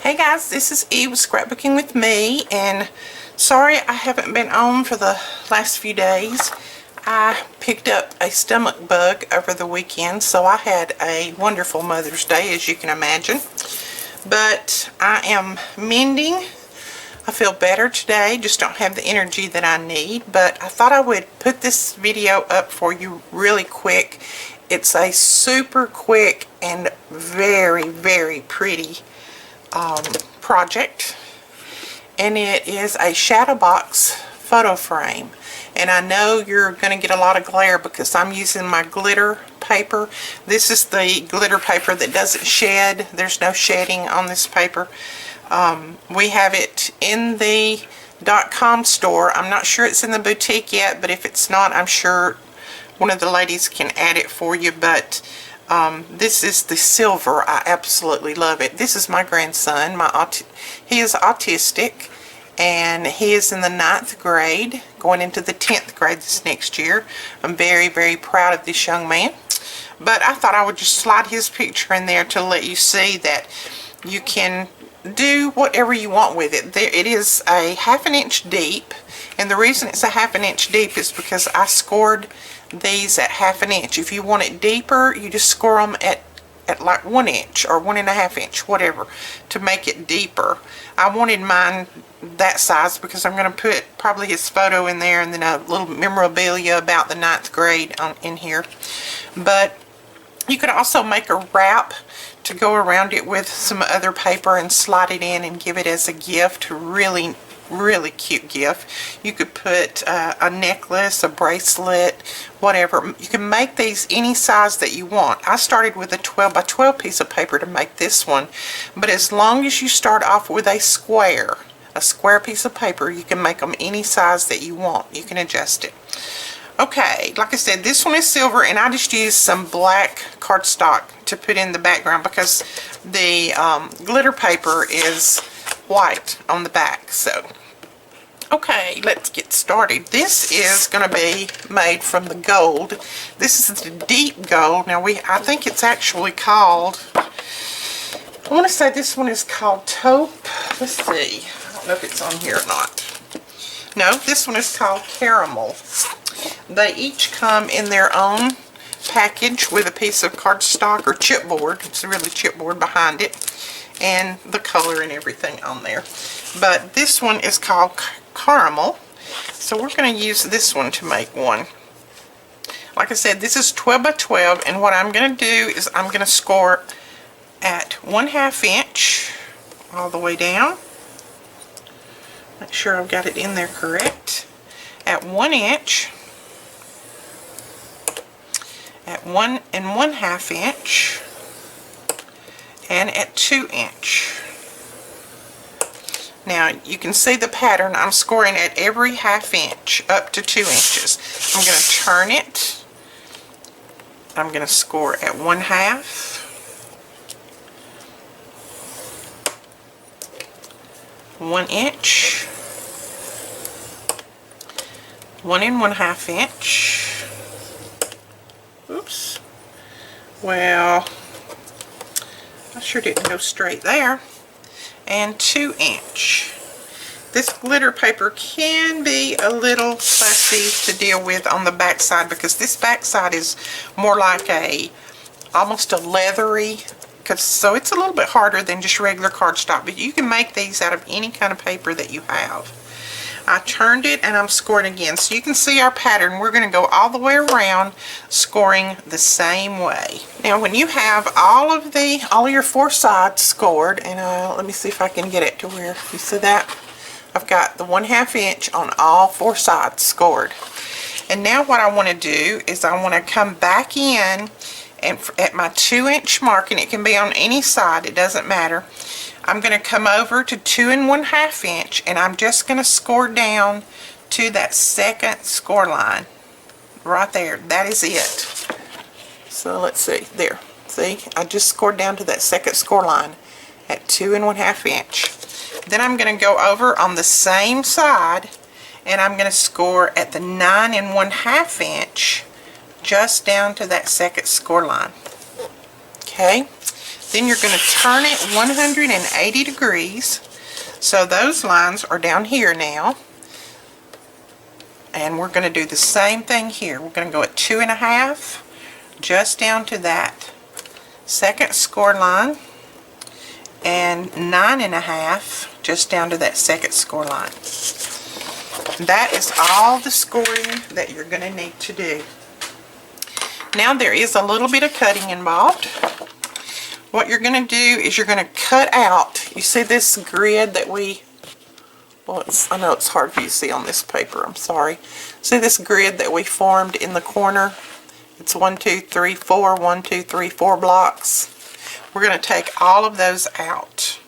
Hey guys, this is Eve with Scrapbooking with me, and sorry I haven't been on for the last few days. I picked up a stomach bug over the weekend, so I had a wonderful Mother's Day, as you can imagine. But I am mending. I feel better today, just don't have the energy that I need, but I thought I would put this video up for you really quick. It's a super quick and very, very pretty project, and it is a shadow box photo frame. And I know you're going to get a lot of glare because I'm using my glitter paper. This is the glitter paper that doesn't shed. There's no shedding on this paper. We have it in the .com store. I'm not sure it's in the boutique yet, but if it's not, I'm sure one of the ladies can add it for you. But this is the silver. I absolutely love it. This is my grandson. He is autistic, and he is in the 9th grade, going into the 10th grade this next year. I'm very, very proud of this young man. But I thought I would just slide his picture in there to let you see that you can do whatever you want with it. It is a 1/2 inch deep, and the reason it's a 1/2 inch deep is because I scored these at 1/2 inch. If you want it deeper, you just score them at like 1 inch or 1.5 inch, whatever, to make it deeper. I wanted mine that size because I'm going to put probably his photo in there and then a little memorabilia about the 9th grade in here. But you could also make a wrap to go around it with some other paper and slide it in and give it as a gift. Really, really cute gift. You could put a necklace, a bracelet, whatever. You can make these any size that you want. I started with a 12 by 12 piece of paper to make this one, but as long as you start off with a square piece of paper, you can make them any size that you want. You can adjust it. Okay, like I said, this one is silver, and I just used some black cardstock to put in the background because the glitter paper is white on the back. So okay, let's get started. This is going to be made from the gold. This is the deep gold. Now I think it's actually called, I want to say this one is called taupe. Let's see, I don't know if it's on here or not. No, this one is called caramel. They each come in their own package with a piece of cardstock or chipboard. It's really chipboard behind it, and the color and everything on there. But this one is called caramel, so we're going to use this one to make one. Like I said, this is 12 by 12, and what I'm going to do is I'm going to score at 1/2 inch all the way down. Make sure I've got it in there correct. At 1 inch, at 1 1/2 inch, and at 2 inch. Now you can see the pattern. I'm scoring at every 1/2 inch up to 2 inches. I'm going to turn it. I'm going to score at 1/2, 1 inch, 1 1/2 inch. Oops. Well, I sure didn't go straight there. And 2 inch. This glitter paper can be a little fussy to deal with on the back side because this back side is more like almost a leathery, so it's a little bit harder than just regular cardstock, but you can make these out of any kind of paper that you have. I turned it and I'm scoring again, so you can see our pattern. We're going to go all the way around, scoring the same way. Now when you have all of your 4 sides scored, and let me see if I can get it to where you see that I've got the 1/2 inch on all 4 sides scored. And now what I want to do is I want to come back in, and at my 2 inch mark, and it can be on any side, it doesn't matter. I'm going to come over to 2 1/2 inch, and I'm just going to score down to that second score line right there. That is it. So let's see there. See, I just scored down to that second score line at 2 1/2 inch. Then I'm going to go over on the same side, and I'm going to score at the 9 1/2 inch just down to that second score line. Okay, Then you're going to turn it 180 degrees. So those lines are down here now. And we're going to do the same thing here. We're going to go at 2.5, just down to that second score line, and 9.5, just down to that second score line. That is all the scoring that you're going to need to do. Now there is a little bit of cutting involved. What you're going to do is you're going to cut out, you see this grid that we, well, I know it's hard for you to see on this paper, I'm sorry. See this grid that we formed in the corner? It's 1, 2, 3, 4, 1, 2, 3, 4 blocks. We're going to take all of those out.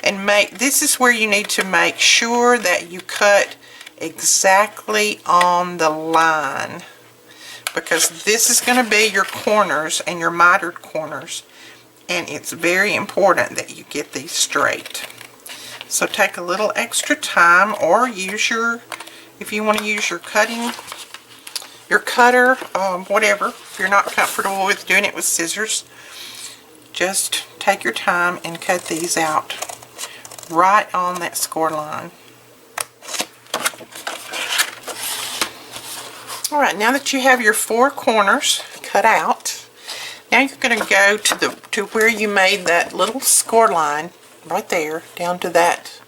And this is where you need to make sure that you cut exactly on the line. Because this is going to be your corners and your mitered corners. And it's very important that you get these straight. So take a little extra time, or use your, if you want to use your cutter, whatever. If you're not comfortable with doing it with scissors, just take your time and cut these out right on that score line. Alright, now that you have your 4 corners cut out, now you're going to go to where you made that little score line right there, down to that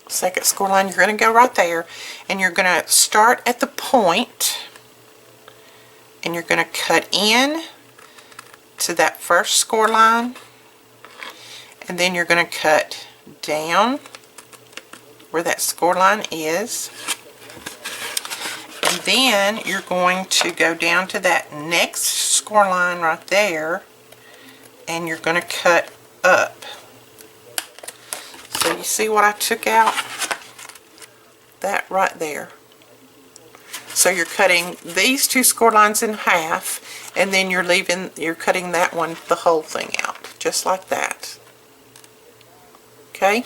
second score line. You're going to go right there, and you're going to start at the point, and you're going to cut in to that first score line, and then you're going to cut down where that score line is, and then you're going to go down to that next score line right there, and you're going to cut up. So you see what I took out? That right there. So you're cutting these 2 score lines in half, and then you're cutting that one, the whole thing out, just like that. Okay?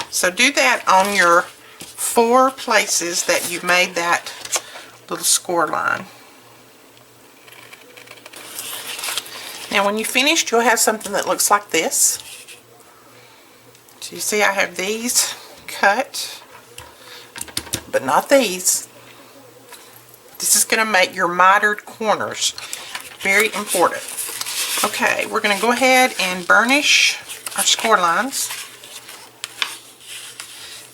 So do that on your 4 places that you made that little score line. Now when you finished, you'll have something that looks like this. So you see I have these cut, but not these. This is going to make your mitered corners. Very important. Okay, we're going to go ahead and burnish our score lines.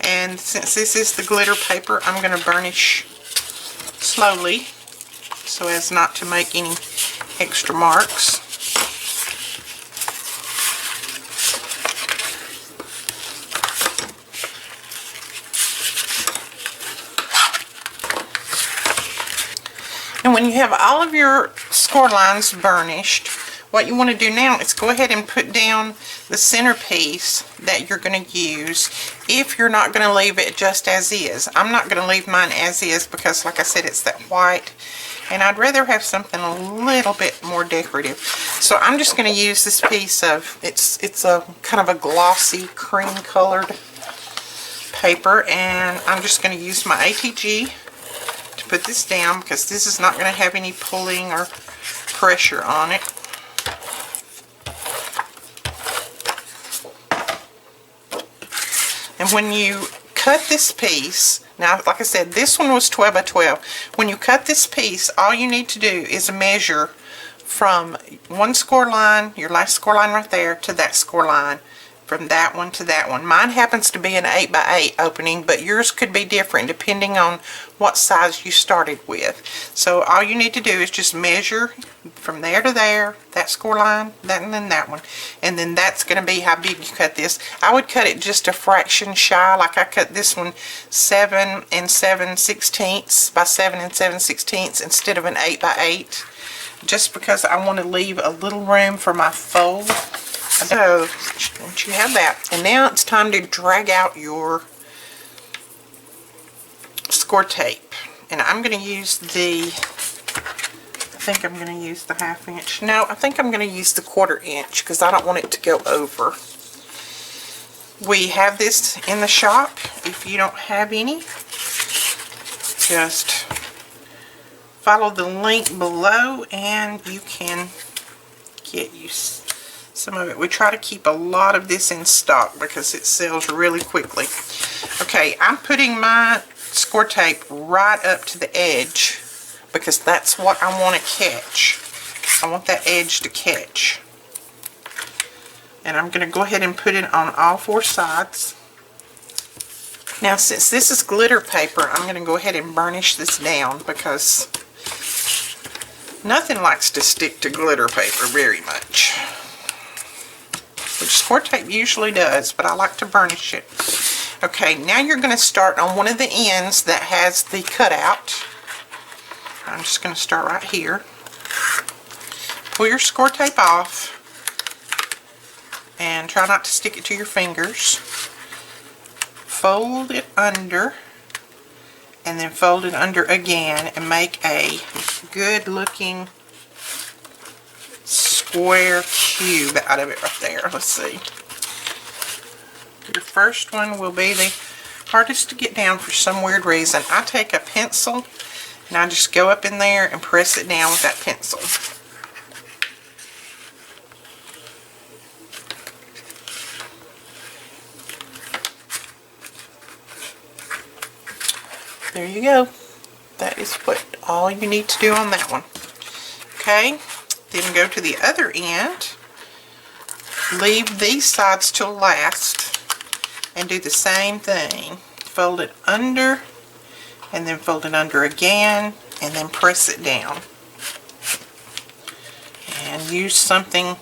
And since this is the glitter paper, I'm going to burnish slowly so as not to make any extra marks. And when you have all of your score lines burnished, what you want to do now is go ahead and put down the centerpiece that you're going to use if you're not going to leave it just as is. I'm not going to leave mine as is because, like I said, it's that white, and I'd rather have something a little bit more decorative. So I'm just going to use this piece of, it's a kind of a glossy cream colored paper, and I'm just going to use my ATG to put this down because this is not going to have any pulling or pressure on it. And when you cut this piece, now like I said, this one was 12 by 12. When you cut this piece, all you need to do is measure from one score line, your last score line right there, to that score line, from that one to that one. Mine happens to be an 8 by 8 opening, but yours could be different depending on what size you started with. So all you need to do is just measure from there to there, that score line, that, and then that one. And then that's going to be how big you cut this. I would cut it just a fraction shy, like I cut this one 7 7/16 by 7 7/16 instead of an 8 by 8. Just because I want to leave a little room for my fold. So, once you have that, and now it's time to drag out your score tape. And I'm going to use I think I'm going to use the 1/2 inch. No, I think I'm going to use the 1/4 inch because I don't want it to go over. We have this in the shop. If you don't have any, just follow the link below and you can get you some of it. We try to keep a lot of this in stock because it sells really quickly. Okay, I'm putting my score tape right up to the edge because that's what I want to catch. I want that edge to catch. And I'm going to go ahead and put it on all 4 sides. Now, since this is glitter paper, I'm going to go ahead and burnish this down because nothing likes to stick to glitter paper very much, which score tape usually does, but I like to burnish it. Okay, now you're going to start on one of the ends that has the cutout. I'm just going to start right here. Pull your score tape off and try not to stick it to your fingers. Fold it under and then fold it under again and make a good looking square cube out of it right there. Let's see. Your first one will be the hardest to get down for some weird reason. I take a pencil and I just go up in there and press it down with that pencil. There you go. That is all you need to do on that one. Okay, then go to the other end. Leave these sides till last and do the same thing. Fold it under and then fold it under again and then press it down. And use some kind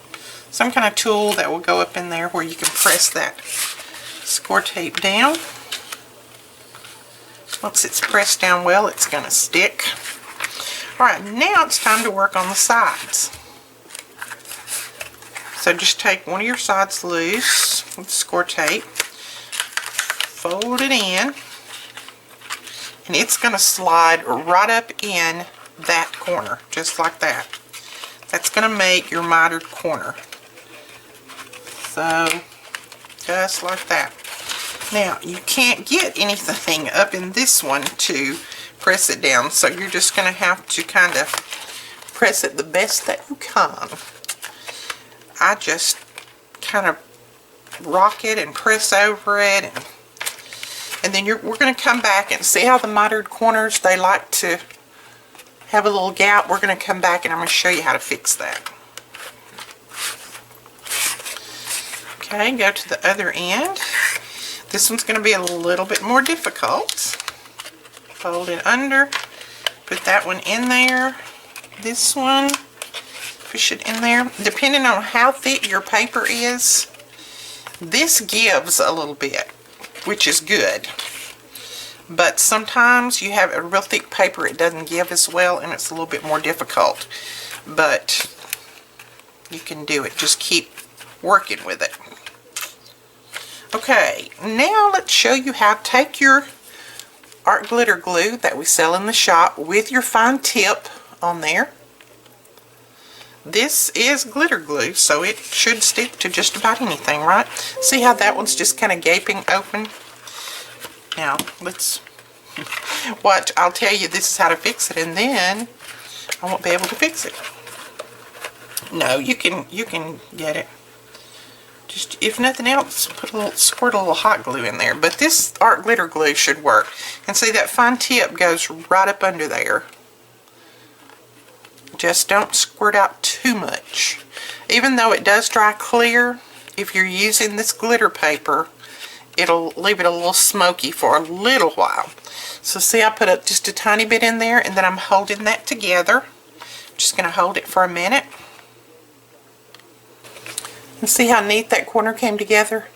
of tool that will go up in there where you can press that score tape down. Once it's pressed down well, it's going to stick. Alright, now it's time to work on the sides. So just take one of your sides loose with score tape, fold it in, and it's going to slide right up in that corner, just like that. That's going to make your mitered corner. So, just like that. Now, you can't get anything up in this one to press it down, so you're just going to have to kind of press it the best that you can. I just kind of rock it and press over it, and then we're going to come back and see how the mitered corners, they like to have a little gap. We're going to come back and I'm going to show you how to fix that. Okay, go to the other end. This one's going to be a little bit more difficult. Fold it under, put that one in there, this one, push it in there. Depending on how thick your paper is, this gives a little bit, which is good. But sometimes you have a real thick paper, it doesn't give as well, and it's a little bit more difficult. But you can do it. Just keep working with it. Okay, now let's show you how to take your art glitter glue that we sell in the shop with your fine tip on there. This is glitter glue, so it should stick to just about anything, right? See how that one's just kind of gaping open? Now, let's watch. I'll tell you this is how to fix it, and then I won't be able to fix it. No, you can get it. Just, if nothing else, squirt a little hot glue in there. But this art glitter glue should work. And see, that fine tip goes right up under there. Just don't squirt out too much. Even though it does dry clear, if you're using this glitter paper, it'll leave it a little smoky for a little while. So see, I put up just a tiny bit in there, and then I'm holding that together. Just going to hold it for a minute. And see how neat that corner came together?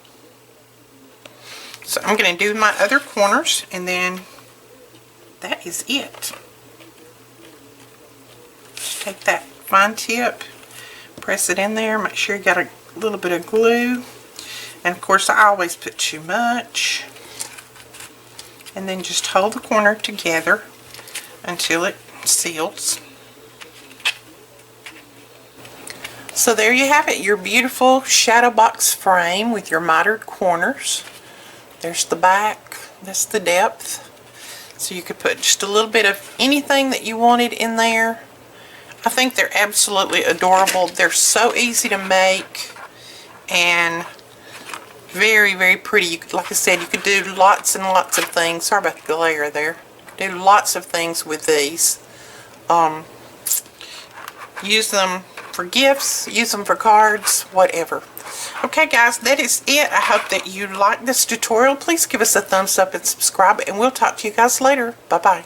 So I'm going to do my other corners, and then that is it. Just take that fine tip, press it in there, make sure you got a little bit of glue. And of course I always put too much. And then just hold the corner together until it seals. So there you have it, your beautiful shadow box frame with your mitered corners. There's the back, that's the depth. So you could put just a little bit of anything that you wanted in there. I think they're absolutely adorable. They're so easy to make and very, very pretty. Like I said, you could do lots and lots of things. Sorry about the glare there. Do lots of things with these. Use them for gifts, use them for cards, whatever. Okay guys, that is it. I hope that you like this tutorial. Please give us a thumbs up and subscribe, and we'll talk to you guys later. Bye bye.